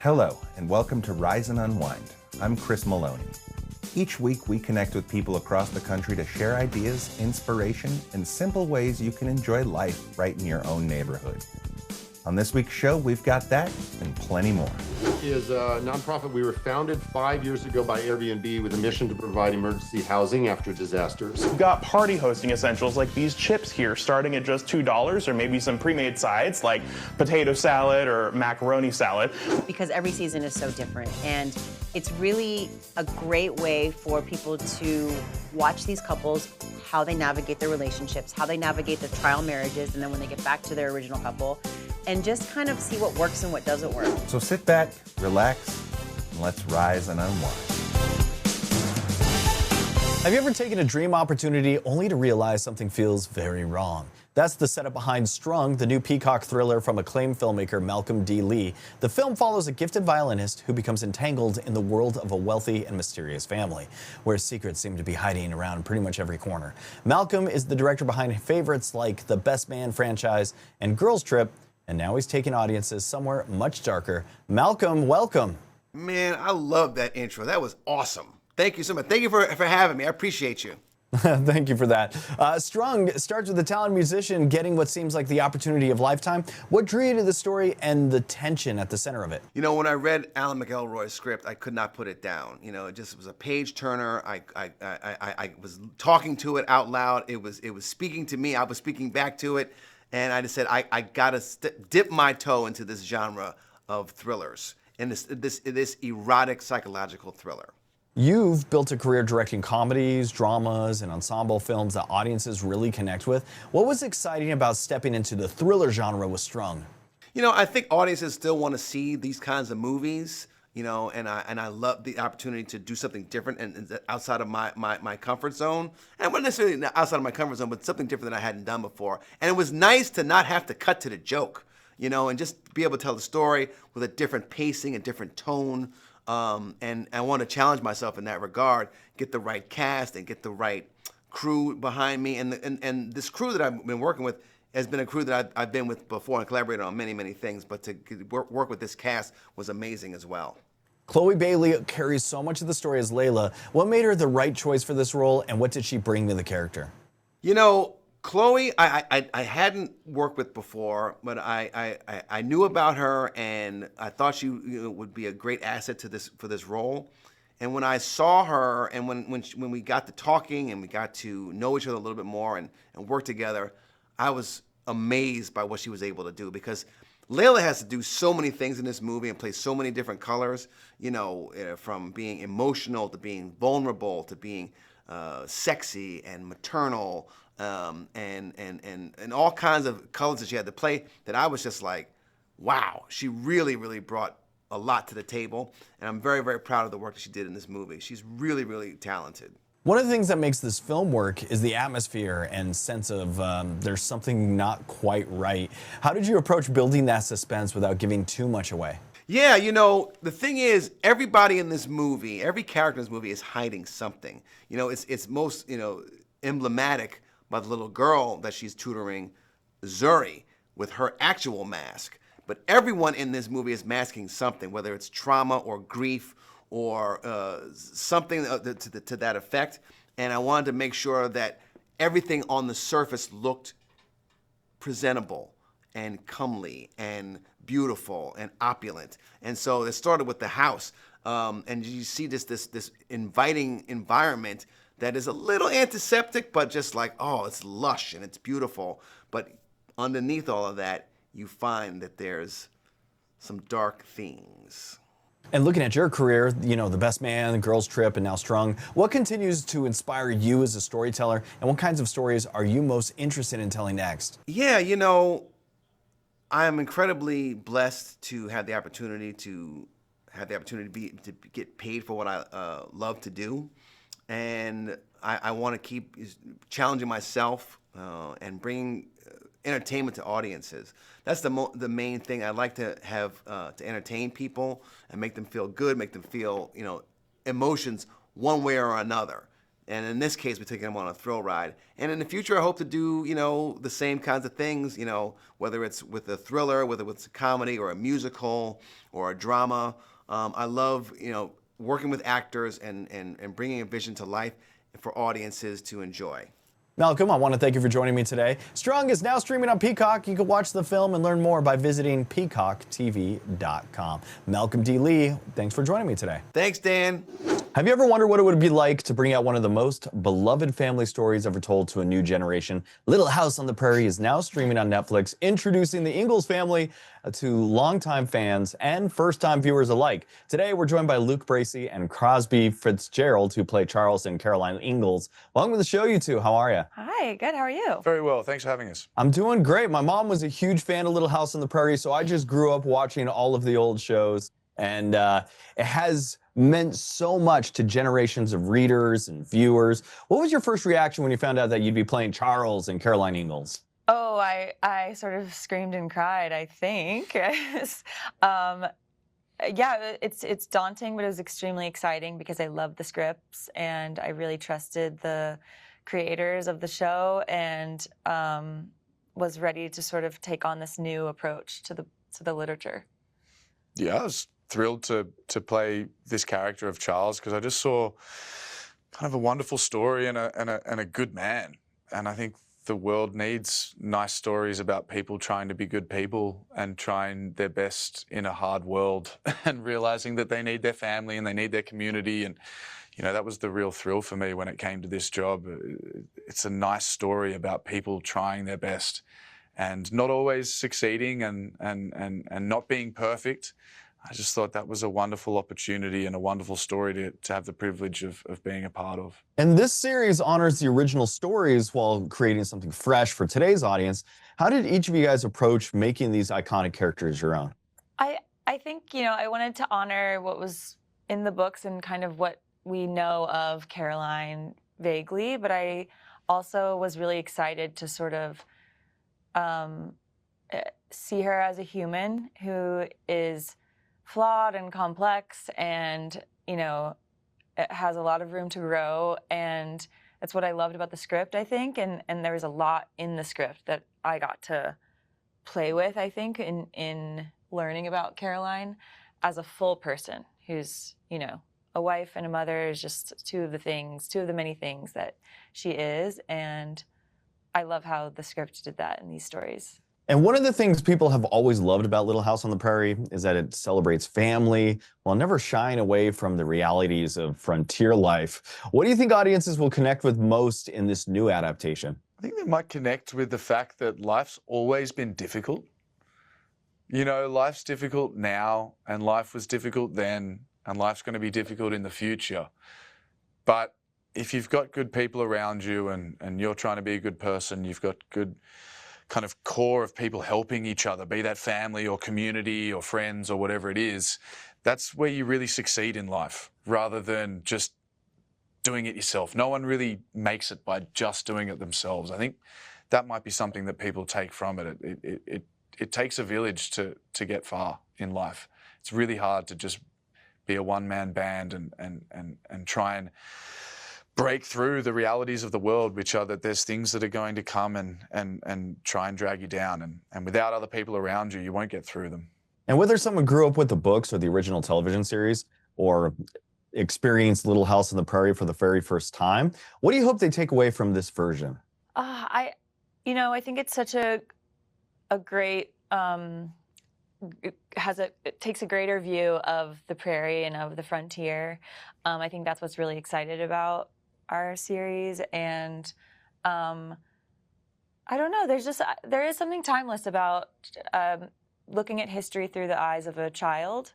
Hello, and welcome to Rise and Unwind. I'm Chris Maloney. Each week, we connect with people across the country to share ideas, inspiration, and simple ways you can enjoy life right in your own neighborhood. On this week's show, we've got that and plenty more. Is a nonprofit. We were founded 5 years ago by Airbnb with a mission to provide emergency housing after disasters. We've got party hosting essentials like these chips here starting at just $2, or maybe some pre-made sides like potato salad or macaroni salad. Because every season is so different, and it's really a great way for people to watch these couples, how they navigate their relationships, how they navigate their trial marriages, and then when they get back to their original couple, and just kind of see what works and what doesn't work. So sit back, relax, and let's rise and unwind. Have you ever taken a dream opportunity only to realize something feels very wrong? That's the setup behind Strung, the new Peacock thriller from acclaimed filmmaker Malcolm D. Lee. The film follows a gifted violinist who becomes entangled in the world of a wealthy and mysterious family, where secrets seem to be hiding around pretty much every corner. Malcolm is the director behind favorites like the Best Man franchise and Girls Trip, and now he's taking audiences somewhere much darker. Malcolm, welcome. Man, I love that intro. That was awesome. Thank you so much. Thank you for having me. I appreciate you. Thank you for that. Strung starts with a talented musician getting what seems like the opportunity of a lifetime. What drew you to the story and the tension at the center of it? You know, when I read Alan McElroy's script, I could not put it down. You know, it just was a page turner. I was talking to it out loud. It was speaking to me. I was speaking back to it. And I just said, I gotta dip my toe into this genre of thrillers, and this erotic psychological thriller. You've built a career directing comedies, dramas, and ensemble films that audiences really connect with. What was exciting about stepping into the thriller genre with Strung? You know, I think audiences still want to see these kinds of movies. You know, and I love the opportunity to do something different and outside of my comfort zone. And not necessarily outside of my comfort zone, but something different that I hadn't done before. And it was nice to not have to cut to the joke, you know, and just be able to tell the story with a different pacing, a different tone. And I want to challenge myself in that regard, get the right cast and get the right crew behind me. And this crew that I've been working with has been a crew that I've been with before and collaborated on many, many things, but to work with this cast was amazing as well. Chloe Bailey carries so much of the story as Layla. What made her the right choice for this role, and what did she bring to the character? You know, Chloe, I hadn't worked with before, but I knew about her, and I thought she would be a great asset for this role. And when I saw her, and when we got to talking and we got to know each other a little bit more and work together, I was amazed by what she was able to do, because Layla has to do so many things in this movie and play so many different colors, you know, from being emotional to being vulnerable to being sexy and maternal, and all kinds of colors that she had to play, that I was just like, wow, she really, really brought a lot to the table. And I'm very, very proud of the work that she did in this movie. She's really, really talented. One of the things that makes this film work is the atmosphere and sense of there's something not quite right. How did you approach building that suspense without giving too much away? Yeah, you know, the thing is, everybody in this movie, every character in this movie is hiding something. You know, it's most, you know, emblematic by the little girl that she's tutoring, Zuri, with her actual mask. But everyone in this movie is masking something, whether it's trauma or grief or something to that effect. And I wanted to make sure that everything on the surface looked presentable and comely and beautiful and opulent. And so it started with the house. And you see this inviting environment that is a little antiseptic, but just like, oh, it's lush and it's beautiful. But underneath all of that, you find that there's some dark themes. And looking at your career, you know, The Best Man, Girls Trip, and now Strung, what continues to inspire you as a storyteller, and what kinds of stories are you most interested in telling next? Yeah, you know, I am incredibly blessed to have the opportunity to get paid for what I love to do. And I want to keep challenging myself and bringing entertainment to audiences. That's the main thing. I like to have to entertain people and make them feel good, make them feel, you know, emotions one way or another. And in this case, we're taking them on a thrill ride. And in the future, I hope to do, the same kinds of things, whether it's with a thriller, whether it's a comedy or a musical or a drama. I love, working with actors and bringing a vision to life for audiences to enjoy. Malcolm, I want to thank you for joining me today. Strung is now streaming on Peacock. You can watch the film and learn more by visiting peacocktv.com. Malcolm D. Lee, thanks for joining me today. Thanks, Dan. Have you ever wondered what it would be like to bring out one of the most beloved family stories ever told to a new generation? Little House on the Prairie is now streaming on Netflix, introducing the Ingalls family to longtime fans and first-time viewers alike. Today, we're joined by Luke Bracey and Crosby Fitzgerald, who play Charles and Caroline Ingalls. Welcome to the show, you two. How are you? Hi, good. How are you? Very well. Thanks for having us. I'm doing great. My mom was a huge fan of Little House on the Prairie, so I just grew up watching all of the old shows. And it has meant so much to generations of readers and viewers. What was your first reaction when you found out that you'd be playing Charles and Caroline Ingalls? Oh, I sort of screamed and cried, I think. Yeah, it's daunting, but it was extremely exciting because I loved the scripts and I really trusted the creators of the show and was ready to sort of take on this new approach to the literature. Yeah, I was thrilled to play this character of Charles because I just saw kind of a wonderful story and a good man. And I think the world needs nice stories about people trying to be good people and trying their best in a hard world and realizing that they need their family and they need their community. And, that was the real thrill for me when it came to this job. It's a nice story about people trying their best and not always succeeding and not being perfect. I just thought that was a wonderful opportunity and a wonderful story to have the privilege of being a part of. And this series honors the original stories while creating something fresh for today's audience. How did each of you guys approach making these iconic characters your own? I think, I wanted to honor what was in the books and kind of what we know of Caroline vaguely, but I also was really excited to sort of see her as a human who is flawed and complex and, it has a lot of room to grow. And that's what I loved about the script, I think. And there was a lot in the script that I got to play with, I think, in learning about Caroline as a full person who's, a wife and a mother is just two of the many things that she is. And I love how the script did that in these stories. And one of the things people have always loved about Little House on the Prairie is that it celebrates family while never shying away from the realities of frontier life. What do you think audiences will connect with most in this new adaptation? I think they might connect with the fact that life's always been difficult. Life's difficult now, and life was difficult then, and life's going to be difficult in the future. But if you've got good people around you and you're trying to be a good person, you've got good kind of core of people helping each other, be that family or community or friends or whatever it is, that's where you really succeed in life rather than just doing it yourself. No one really makes it by just doing it themselves. I think that might be something that people take from it. It takes a village to get far in life. It's really hard to just be a one-man band and try and break through the realities of the world, which are that there's things that are going to come and try and drag you down. And without other people around you, you won't get through them. And whether someone grew up with the books or the original television series or experienced Little House on the Prairie for the very first time, what do you hope they take away from this version? I think it's such a great, it takes a greater view of the prairie and of the frontier. I think that's what's really excited about our series. And I don't know, there is something timeless about looking at history through the eyes of a child,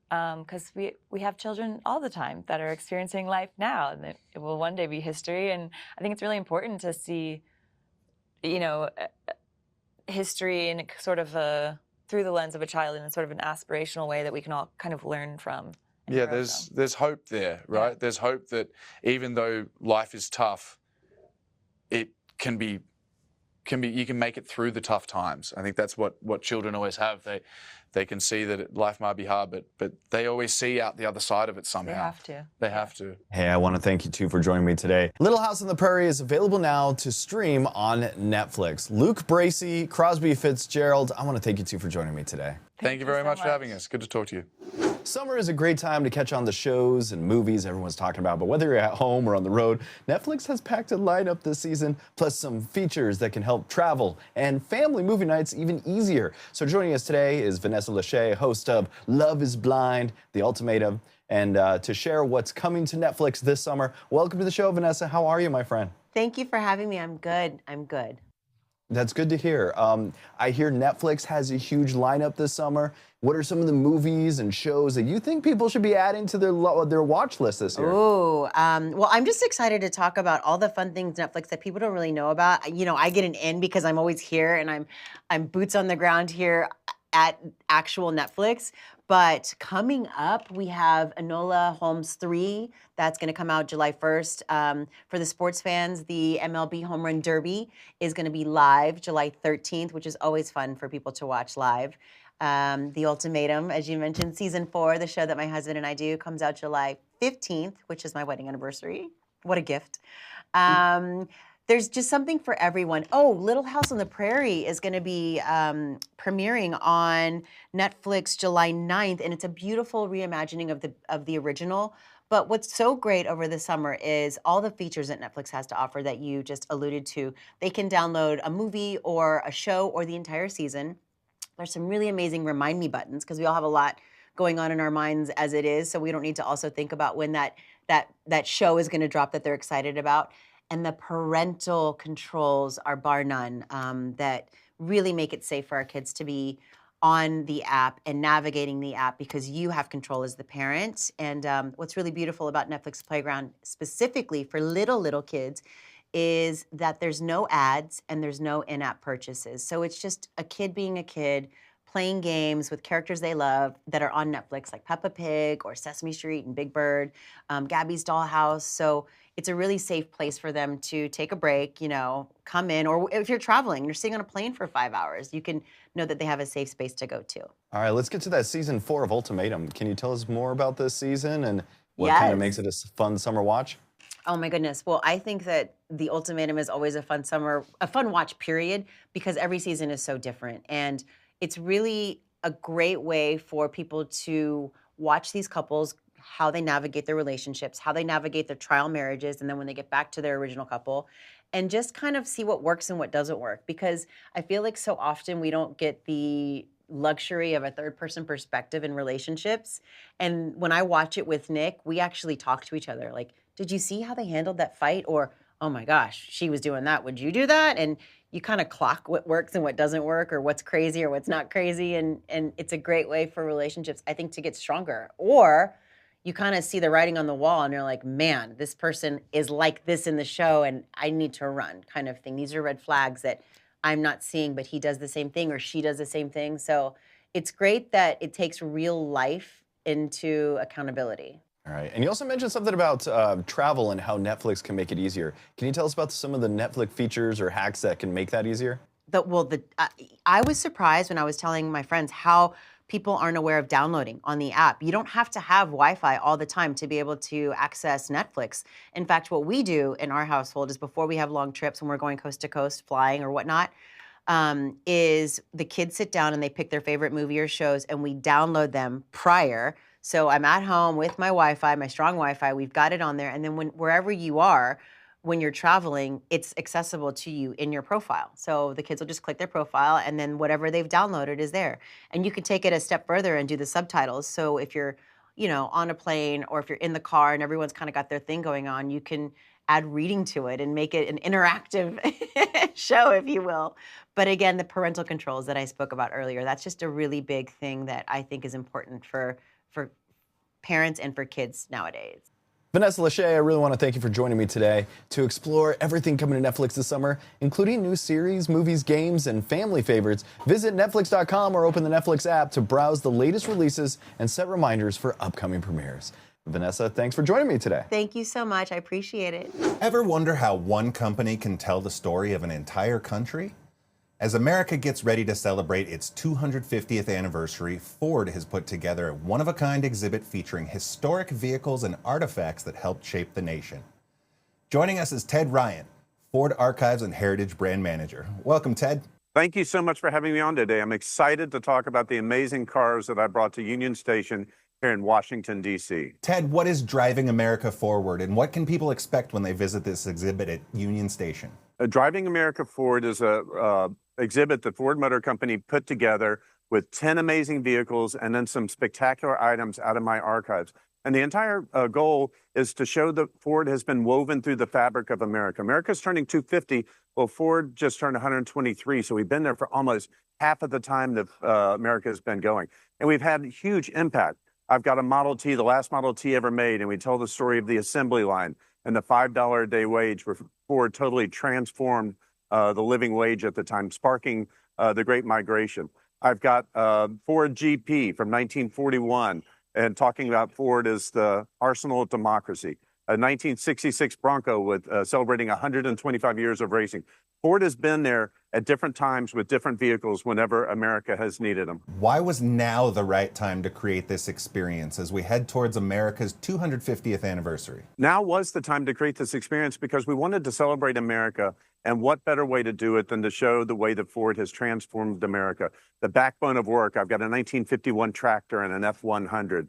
because we have children all the time that are experiencing life now, and it will one day be history. And I think it's really important to see, history in sort of through the lens of a child in a sort of an aspirational way that we can all kind of learn from. Yeah, there's hope there, right? Yeah. There's hope that even though life is tough, it can be you can make it through the tough times. I think that's what children always have. They can see that life might be hard, but they always see out the other side of it somehow. They have to. They have to. Hey, I want to thank you too for joining me today. Little House on the Prairie is available now to stream on Netflix. Luke, Bracey, Crosby, Fitzgerald, I want to thank you too for joining me today. Thank you very much for having us. Good to talk to you. Summer is a great time to catch on the shows and movies everyone's talking about, but whether you're at home or on the road, Netflix has packed a lineup this season, plus some features that can help travel and family movie nights even easier. So joining us today is Vanessa Lachey, host of Love is Blind, The Ultimatum, and to share what's coming to Netflix this summer. Welcome to the show, Vanessa. How are you, my friend? Thank you for having me. I'm good. I'm good. That's good to hear. I hear Netflix has a huge lineup this summer. What are some of the movies and shows that you think people should be adding to their watch list this year? Ooh, well, I'm just excited to talk about all the fun things Netflix that people don't really know about. You know, I get an in because I'm always here and I'm boots on the ground here at actual Netflix. But coming up, we have Enola Holmes 3. That's going to come out July 1st. For the sports fans, the MLB Home Run Derby is going to be live July 13th, which is always fun for people to watch live. The Ultimatum, as you mentioned, season 4, the show that my husband and I do, comes out July 15th, which is my wedding anniversary. What a gift. There's just something for everyone. Oh, Little House on the Prairie is going to be premiering on Netflix July 9th, and it's a beautiful reimagining of the original. But what's so great over the summer is all the features that Netflix has to offer that you just alluded to. They can download a movie or a show or the entire season. There's some really amazing remind me buttons because we all have a lot going on in our minds as it is, so we don't need to also think about when that show is going to drop that they're excited about. And the parental controls are bar none that really make it safe for our kids to be on the app and navigating the app because you have control as the parent. And what's really beautiful about Netflix Playground specifically for little kids is that there's no ads and there's no in-app purchases. So it's just a kid being a kid, playing games with characters they love that are on Netflix, like Peppa Pig or Sesame Street and Big Bird, Gabby's Dollhouse. So it's a really safe place for them to take a break, you know, come in, or if you're traveling, you're sitting on a plane for 5 hours, you can know that they have a safe space to go to. All right, let's get to that season 4 of Ultimatum. Can you tell us more about this season and what kind of makes it a fun summer watch? Oh my goodness. Well, I think that The Ultimatum is always a fun watch period because every season is so different. And it's really a great way for people to watch these couples, how they navigate their relationships, how they navigate their trial marriages, and then when they get back to their original couple, and just kind of see what works and what doesn't work. Because I feel like so often we don't get the luxury of a third-person perspective in relationships. And when I watch it with Nick, we actually talk to each other. Like, did you see how they handled that fight? Or, oh my gosh, she was doing that. Would you do that? And you kind of clock what works and what doesn't work, or what's crazy or what's not crazy. And it's a great way for relationships, I think, to get stronger. Or you kind of see the writing on the wall and you're like, man, this person is like this in the show and I need to run, kind of thing. These are red flags that I'm not seeing, but he does the same thing or she does the same thing. So it's great that it takes real life into accountability. All right, and you also mentioned something about travel and how Netflix can make it easier. Can you tell us about some of the Netflix features or hacks that can make that easier? I was surprised when I was telling my friends how people aren't aware of downloading on the app. You don't have to have Wi-Fi all the time to be able to access Netflix. In fact, what we do in our household is before we have long trips when we're going coast to coast, flying or whatnot, is the kids sit down and they pick their favorite movie or shows and we download them prior. So I'm at home with my Wi-Fi, my strong Wi-Fi, we've got it on there. And then wherever you are, when you're traveling, it's accessible to you in your profile. So the kids will just click their profile and then whatever they've downloaded is there. And you can take it a step further and do the subtitles. So if you're, you know, on a plane or if you're in the car and everyone's kind of got their thing going on, you can add reading to it and make it an interactive show, if you will. But again, the parental controls that I spoke about earlier, that's just a really big thing that I think is important for parents and for kids nowadays. Vanessa Lachey, I really want to thank you for joining me today to explore everything coming to Netflix this summer, including new series, movies, games, and family favorites. Visit Netflix.com or open the Netflix app to browse the latest releases and set reminders for upcoming premieres. Vanessa, thanks for joining me today. Thank you so much. I appreciate it. Ever wonder how one company can tell the story of an entire country? As America gets ready to celebrate its 250th anniversary, Ford has put together a one-of-a-kind exhibit featuring historic vehicles and artifacts that helped shape the nation. Joining us is Ted Ryan, Ford Archives and Heritage Brand Manager. Welcome, Ted. Thank you so much for having me on today. I'm excited to talk about the amazing cars that I brought to Union Station here in Washington, D.C. Ted, what is driving America forward, and what can people expect when they visit this exhibit at Union Station? Driving America Forward is a exhibit that Ford Motor Company put together with 10 amazing vehicles and then some spectacular items out of my archives. And the entire goal is to show that Ford has been woven through the fabric of America. America's turning 250. Well, Ford just turned 123, so we've been there for almost half of the time that America has been going. And we've had huge impact. I've got a Model T, the last Model T ever made, and we tell the story of the assembly line and the $5 a day wage where Ford totally transformed the living wage at the time, sparking the Great Migration. I've got Ford GP from 1941, and talking about Ford as the arsenal of democracy. A 1966 Bronco with celebrating 125 years of racing. Ford has been there at different times with different vehicles whenever America has needed them. Why was now the right time to create this experience as we head towards America's 250th anniversary? Now was the time to create this experience because we wanted to celebrate America, and what better way to do it than to show the way that Ford has transformed America. The backbone of work, I've got a 1951 tractor and an F-100.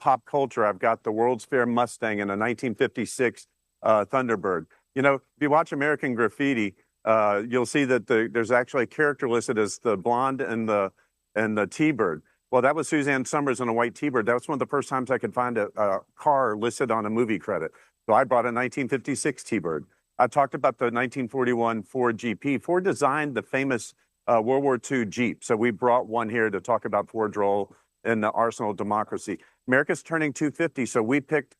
Pop culture, I've got the World's Fair Mustang and a 1956 Thunderbird. You know, if you watch American Graffiti, you'll see that there's actually a character listed as the blonde and the T-Bird. Well, that was Suzanne Summers in a white T-Bird. That was one of the first times I could find a car listed on a movie credit. So I brought a 1956 T-Bird. I talked about the 1941 Ford GP. Ford designed the famous World War II Jeep. So we brought one here to talk about Ford's role in the arsenal of democracy. America's turning 250, so we picked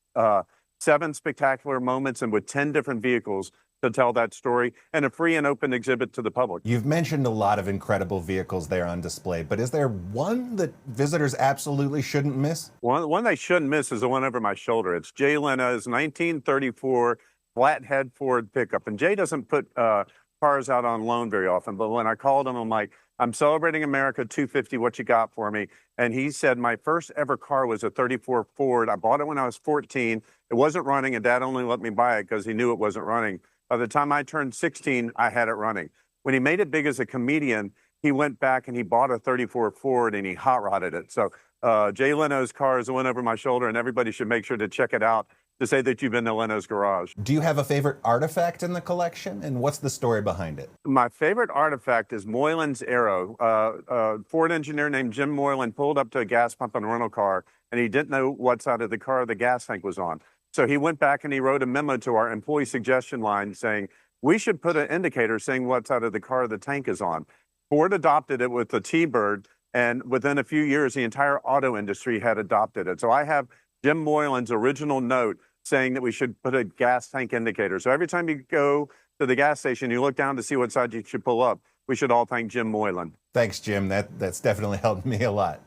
7 spectacular moments and with 10 different vehicles to tell that story, and a free and open exhibit to the public. You've mentioned a lot of incredible vehicles there on display, but is there one that visitors absolutely shouldn't miss? One they shouldn't miss is the one over my shoulder. It's Jay Leno's 1934 flathead Ford pickup. And Jay doesn't put cars out on loan very often, but when I called him, I'm like, I'm celebrating America 250, what you got for me? And he said, my first ever car was a 34 Ford. I bought it when I was 14. It wasn't running, and Dad only let me buy it because he knew it wasn't running. By the time I turned 16, I had it running. When he made it big as a comedian, he went back and he bought a 34 Ford and he hot rodded it. So Jay Leno's car is the one over my shoulder, and everybody should make sure to check it out to say that you've been to Leno's garage. Do you have a favorite artifact in the collection, and what's the story behind it? My favorite artifact is Moylan's Arrow. A Ford engineer named Jim Moylan pulled up to a gas pump in a rental car, and he didn't know what side of the car the gas tank was on. So he went back and he wrote a memo to our employee suggestion line saying, we should put an indicator saying what side of the car the tank is on. Ford adopted it with the T-Bird, and within a few years, the entire auto industry had adopted it. So I have Jim Moylan's original note saying that we should put a gas tank indicator. So every time you go to the gas station, you look down to see what side you should pull up. We should all thank Jim Moylan. Thanks, Jim. That's definitely helped me a lot.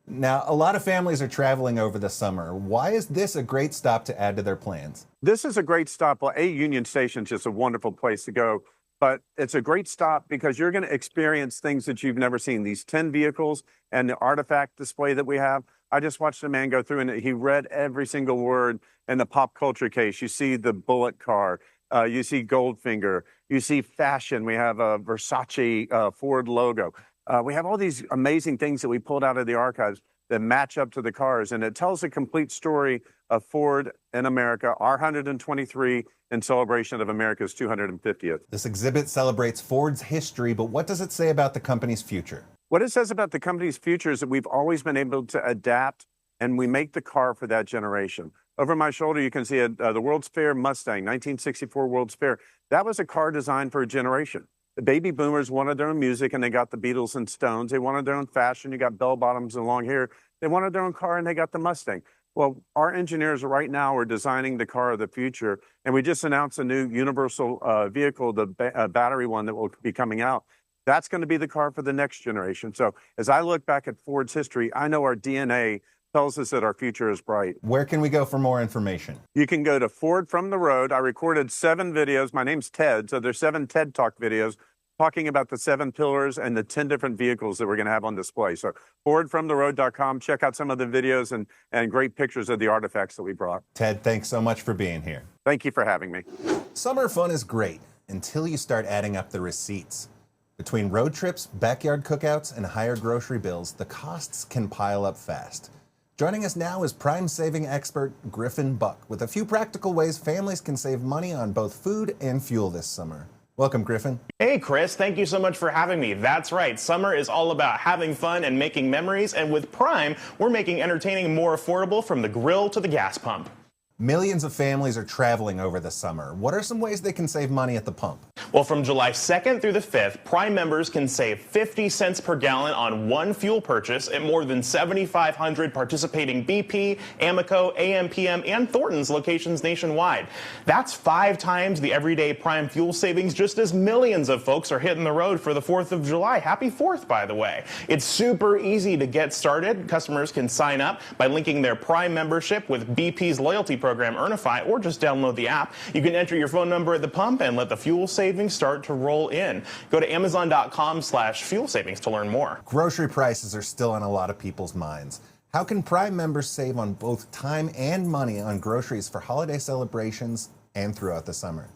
Now, a lot of families are traveling over the summer. Why is this a great stop to add to their plans? This is a great stop. Well, Union Station is just a wonderful place to go. But it's a great stop because you're going to experience things that you've never seen. These 10 vehicles and the artifact display that we have. I just watched a man go through and he read every single word in the pop culture case. You see the Bullet car. You see Goldfinger. You see fashion. We have a Versace Ford logo. We have all these amazing things that we pulled out of the archives that match up to the cars. And it tells a complete story of Ford in America, our 123 in celebration of America's 250th. This exhibit celebrates Ford's history, but what does it say about the company's future? What it says about the company's future is that we've always been able to adapt, and we make the car for that generation. Over my shoulder, you can see the World's Fair Mustang, 1964 World's Fair. That was a car designed for a generation. The baby boomers wanted their own music, and they got the Beatles and Stones. They wanted their own fashion. You got bell-bottoms and long hair. They wanted their own car, and they got the Mustang. Well, our engineers right now are designing the car of the future, and we just announced a new universal vehicle, the battery one that will be coming out. That's going to be the car for the next generation. So as I look back at Ford's history, I know our DNA tells us that our future is bright. Where can we go for more information? You can go to Ford From the Road. I recorded 7 videos. My name's Ted, so there's 7 TED Talk videos talking about the 7 pillars and the 10 different vehicles that we're going to have on display. So forwardfromtheroad.com, check out some of the videos and great pictures of the artifacts that we brought. Ted, thanks so much for being here. Thank you for having me. Summer fun is great until you start adding up the receipts. Between road trips, backyard cookouts, and higher grocery bills, the costs can pile up fast. Joining us now is prime saving expert Griffin Buch with a few practical ways families can save money on both food and fuel this summer. Welcome, Griffin. Hey, Chris, thank you so much for having me. That's right, summer is all about having fun and making memories, and with Prime, we're making entertaining more affordable from the grill to the gas pump. Millions of families are traveling over the summer. What are some ways they can save money at the pump? Well, from July 2nd through the 5th, Prime members can save 50 cents per gallon on one fuel purchase at more than 7,500 participating BP, Amoco, AMPM, and Thornton's locations nationwide. That's 5 times the everyday Prime fuel savings, just as millions of folks are hitting the road for the 4th of July. Happy 4th, by the way. It's super easy to get started. Customers can sign up by linking their Prime membership with BP's loyalty program, Earnify, or just download the app. You can enter your phone number at the pump and let the fuel savings start to roll in. Go to Amazon.com/fuel savings to learn more. Grocery prices are still on a lot of people's minds. How can Prime members save on both time and money on groceries for holiday celebrations and throughout the summer?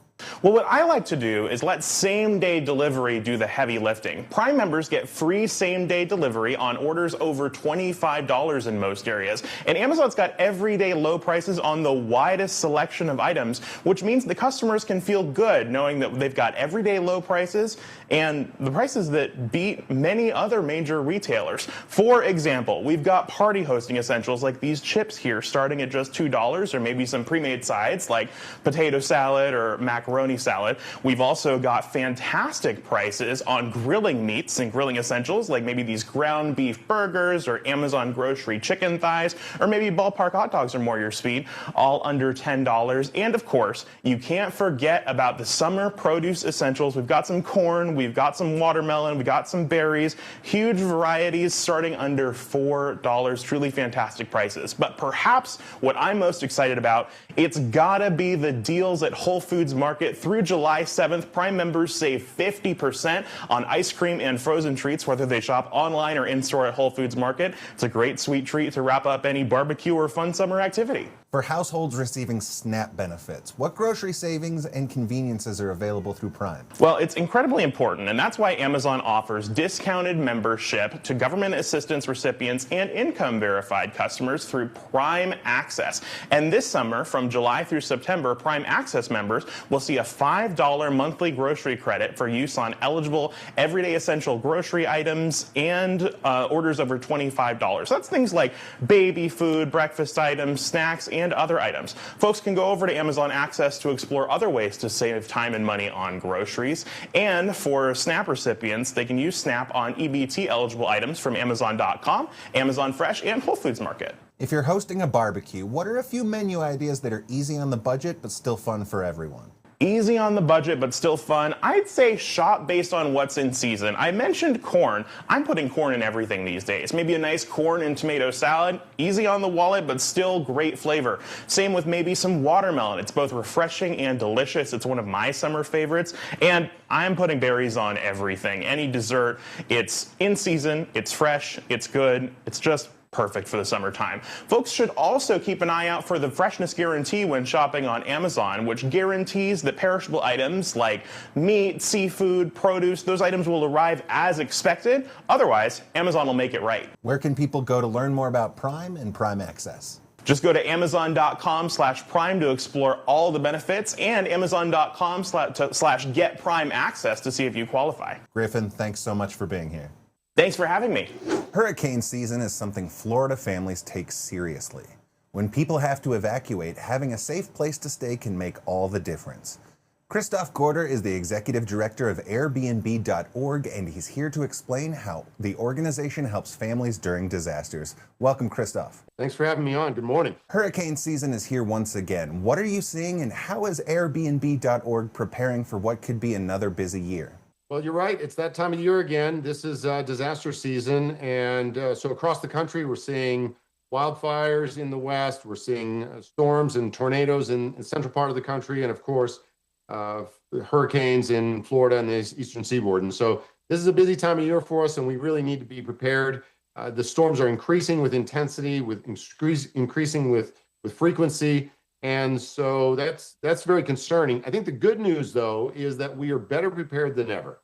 Well, what I like to do is let same-day delivery do the heavy lifting. Prime members get free same-day delivery on orders over $25 in most areas. And Amazon's got everyday low prices on the widest selection of items, which means the customers can feel good knowing that they've got everyday low prices and the prices that beat many other major retailers. For example, we've got party hosting essentials like these chips here starting at just $2, or maybe some pre-made sides like potato salad or macaroni salad. We've also got fantastic prices on grilling meats and grilling essentials like maybe these ground beef burgers or Amazon grocery chicken thighs, or maybe ballpark hot dogs are more your speed, all under $10. And of course, you can't forget about the summer produce essentials. We've got some corn, we've got some watermelon, we got some berries, huge varieties starting under $4. Truly fantastic prices. But perhaps what I'm most excited about, it's gotta be the deals at Whole Foods Market. Through July 7th, Prime members save 50% on ice cream and frozen treats, whether they shop online or in-store at Whole Foods Market. It's a great sweet treat to wrap up any barbecue or fun summer activity. For households receiving SNAP benefits, what grocery savings and conveniences are available through Prime? Well, it's incredibly important, and that's why Amazon offers discounted membership to government assistance recipients and income-verified customers through Prime Access. And this summer, from July through September, Prime Access members will see a $5 monthly grocery credit for use on eligible everyday essential grocery items and orders over $25. That's things like baby food, breakfast items, snacks, and other items. Folks can go over to Amazon Access to explore other ways to save time and money on groceries. And for SNAP recipients, they can use SNAP on EBT eligible items from Amazon.com, Amazon Fresh, and Whole Foods Market. If you're hosting a barbecue, what are a few menu ideas that are easy on the budget but still fun for everyone? Easy on the budget, but still fun. I'd say shop based on what's in season. I mentioned corn. I'm putting corn in everything these days. Maybe a nice corn and tomato salad. Easy on the wallet, but still great flavor. Same with maybe some watermelon. It's both refreshing and delicious. It's one of my summer favorites. And I'm putting berries on everything. Any dessert, it's in season, it's fresh, it's good, it's just perfect for the summertime. Folks should also keep an eye out for the freshness guarantee when shopping on Amazon, which guarantees that perishable items like meat, seafood, produce, those items will arrive as expected. Otherwise, Amazon will make it right. Where can people go to learn more about Prime and Prime Access? Just go to Amazon.com/Prime to explore all the benefits, and Amazon.com/Get Prime Access to see if you qualify. Griffin, thanks so much for being here. Thanks for having me. Hurricane season is something Florida families take seriously. When people have to evacuate, having a safe place to stay can make all the difference. Christoph Gorder is the executive director of Airbnb.org, and he's here to explain how the organization helps families during disasters. Welcome, Christoph. Thanks for having me on. Good morning. Hurricane season is here once again. What are you seeing, and how is Airbnb.org preparing for what could be another busy year? Well, you're right. It's that time of year again. This is disaster season. And so across the country, we're seeing wildfires in the west. We're seeing storms and tornadoes in the central part of the country. And of course, hurricanes in Florida and the eastern seaboard. And so this is a busy time of year for us, and we really need to be prepared. The storms are increasing with intensity, with increasing with frequency. And so that's very concerning. I think the good news, though, is that we are better prepared than ever.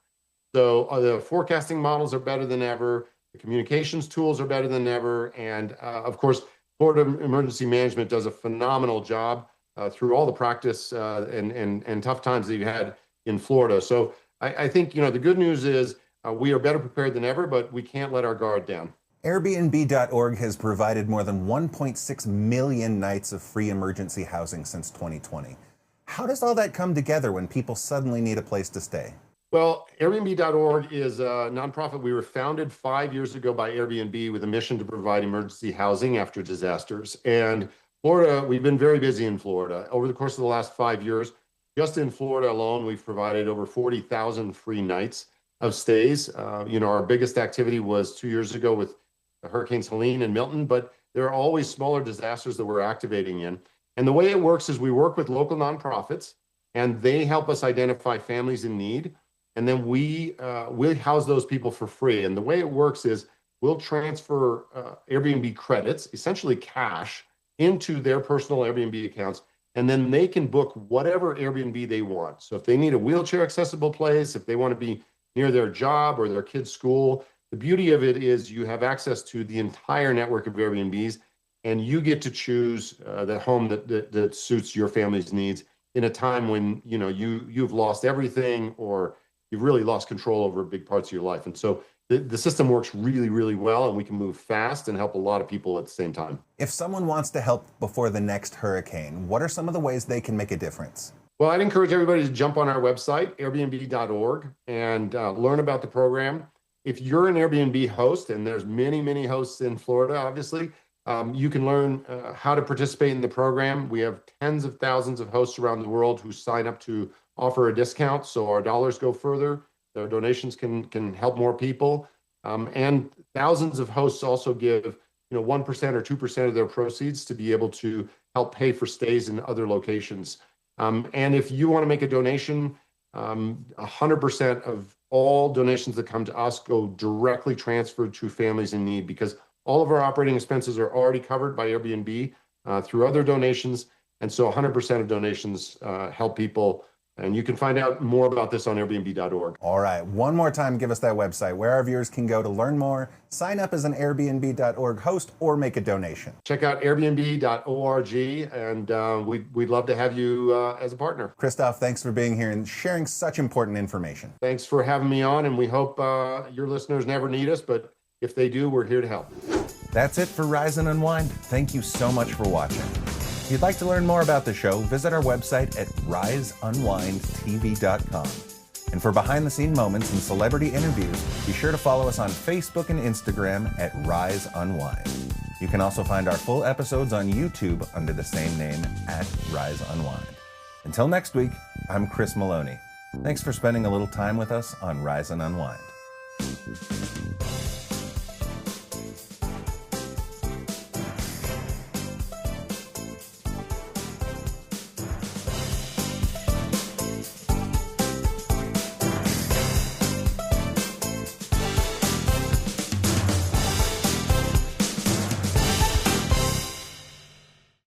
So the forecasting models are better than ever. The communications tools are better than ever. And of course, Florida Emergency Management does a phenomenal job through all the practice and tough times that you had in Florida. So I think, the good news is we are better prepared than ever, but we can't let our guard down. Airbnb.org has provided more than 1.6 million nights of free emergency housing since 2020. How does all that come together when people suddenly need a place to stay? Well, Airbnb.org is a nonprofit. We were founded 5 years ago by Airbnb with a mission to provide emergency housing after disasters. And Florida, we've been very busy in Florida. Over the course of the last 5 years, just in Florida alone, we've provided over 40,000 free nights of stays. Our biggest activity was 2 years ago with Hurricanes Helene and Milton, but there are always smaller disasters that we're activating in. And the way it works is we work with local nonprofits, and they help us identify families in need. And then we house those people for free. And the way it works is we'll transfer Airbnb credits, essentially cash, into their personal Airbnb accounts. And then they can book whatever Airbnb they want. So if they need a wheelchair accessible place, if they want to be near their job or their kid's school, the beauty of it is you have access to the entire network of Airbnbs, and you get to choose the home that suits your family's needs in a time when you've lost everything or you've really lost control over big parts of your life. And so the system works really, really well, and we can move fast and help a lot of people at the same time. If someone wants to help before the next hurricane, what are some of the ways they can make a difference? Well, I'd encourage everybody to jump on our website, airbnb.org, and learn about the program. If you're an Airbnb host, and there's many, many hosts in Florida, obviously, you can learn how to participate in the program. We have tens of thousands of hosts around the world who sign up to offer a discount, so our dollars go further. Their donations can help more people. And thousands of hosts also give 1% or 2% of their proceeds to be able to help pay for stays in other locations. And if you want to make a donation, 100% of all donations that come to us go directly transferred to families in need, because all of our operating expenses are already covered by Airbnb through other donations. And so 100% of donations help people. And you can find out more about this on airbnb.org. All right, one more time, give us that website where our viewers can go to learn more, sign up as an airbnb.org host, or make a donation. Check out airbnb.org, and we'd love to have you as a partner. Christoph, thanks for being here and sharing such important information. Thanks for having me on, and we hope your listeners never need us, but if they do, we're here to help. That's it for Rise and Unwind. Thank you so much for watching. If you'd like to learn more about the show, visit our website at riseunwindtv.com. And for behind-the-scene moments and celebrity interviews, be sure to follow us on Facebook and Instagram at Rise Unwind. You can also find our full episodes on YouTube under the same name at Rise Unwind. Until next week, I'm Chris Maloney. Thanks for spending a little time with us on Rise and Unwind.